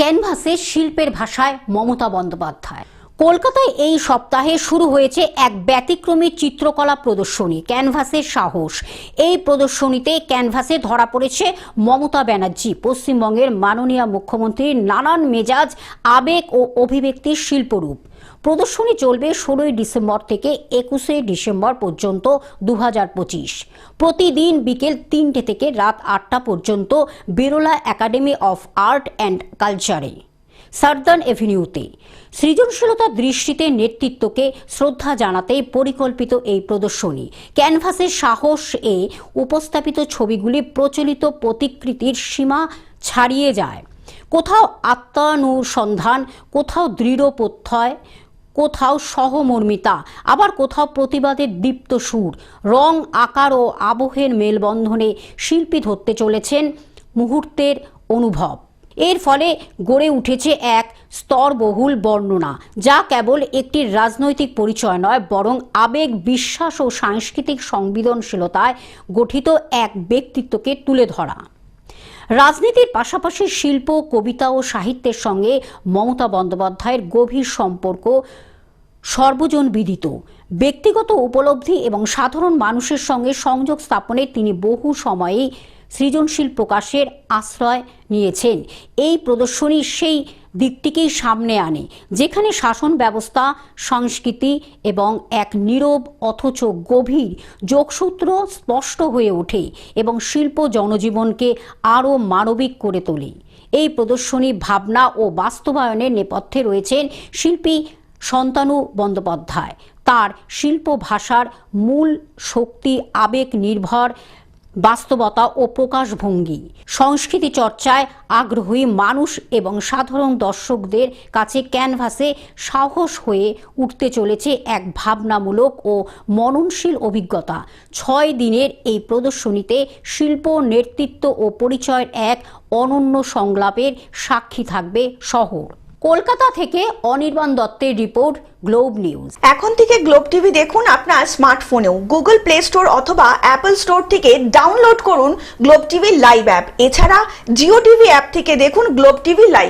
ক্যানভাসে শিল্পের ভাষায় মমতা বন্দ্যোপাধ্যায়। কলকাতায় এই সপ্তাহে শুরু হয়েছে এক ব্যতিক্রমী চিত্রকলা প্রদর্শনী ক্যানভাসের সাহস। এই প্রদর্শনীতে ক্যানভাসে ধরা পড়েছে মমতা ব্যানার্জি, পশ্চিমবঙ্গের মাননীয় মুখ্যমন্ত্রীর নানান মেজাজ, আবেগ ও অভিব্যক্তির শিল্পরূপ। প্রদর্শনী চলবে 16 ডিসেম্বর থেকে 21 ডিসেম্বর পর্যন্ত 2025। প্রতিদিন বিকেল 3টে থেকে রাত 8টা পর্যন্ত Birla academy of art and কালচারে, সার্দান এভিনিউতে। সৃজনশীলতার দৃষ্টিতে নেতৃত্বকে শ্রদ্ধা জানাতে পরিকল্পিত এই প্রদর্শনী ক্যানভাসের সাহস এ উপস্থাপিত ছবিগুলি প্রচলিত প্রতিকৃতির সীমা ছাড়িয়ে যায়। কোথাও আত্মানুসন্ধান, কোথাও দৃঢ় প্রত্যয়, কোথাও সহমর্মিতা, আবার কোথাও প্রতিবাদের দীপ্ত সুর। রং, আকার ও আবহের মেলবন্ধনে শিল্পী ধরতে চলেছেন মুহূর্তের অনুভব। এর ফলে গড়ে উঠেছে এক স্তরবহুল বর্ণনা, যা কেবল একটি রাজনৈতিক পরিচয় নয়, বরং আবেগ, বিশ্বাস ও সাংস্কৃতিক সংবেদনশীলতায় গঠিত এক ব্যক্তিত্বকে তুলে ধরা। রাজনীতির পাশাপাশি শিল্প, কবিতা ও সাহিত্যের সঙ্গে মমতা বন্দ্যোপাধ্যায়ের গভীর সম্পর্ক সর্বজনবিদিত। ব্যক্তিগত উপলব্ধি এবং সাধারণ মানুষের সঙ্গে সংযোগ স্থাপনে তিনি বহু সময়েই সৃজনশীল প্রকাশের আশ্রয় নিয়েছেন। এই প্রদর্শনী সেই দিকটিকেই সামনে আনে, যেখানে শাসন ব্যবস্থা, সংস্কৃতি এবং এক নীরব অথচ গভীর যোগসূত্র স্পষ্ট হয়ে ওঠে এবং শিল্প জনজীবনকে আরও মানবিক করে তোলে। এই প্রদর্শনী ভাবনা ও বাস্তবায়নের নেপথ্যে রয়েছেন শিল্পী শান্তনু বন্দ্যোপাধ্যায়। তার শিল্প ভাষার মূল শক্তি আবেগ নির্ভর বাস্তবতা ও প্রকাশভঙ্গি। সংস্কৃতি চর্চায় আগ্রহী মানুষ এবং সাধারণ দর্শকদের কাছে ক্যানভাসে সাহস হয়ে উঠতে চলেছে এক ভাবনামূলক ও মননশীল অভিজ্ঞতা। 6 দিনের এই প্রদর্শনীতে শিল্প, নেতৃত্ব ও পরিচয়ের এক অনন্য সংলাপের সাক্ষী থাকবে শহর। কলকাতা থেকে অনির্বাণ দত্তের রিপোর্ট, গ্লোব নিউজ। এখন থেকে গ্লোব টিভি দেখুন আপনার স্মার্টফোনেও। গুগল প্লে স্টোর অথবা অ্যাপল স্টোর থেকে ডাউনলোড করুন গ্লোব টিভি লাইভ অ্যাপ। এছাড়া জিও টিভি অ্যাপ থেকে দেখুন গ্লোব টিভি লাইভ।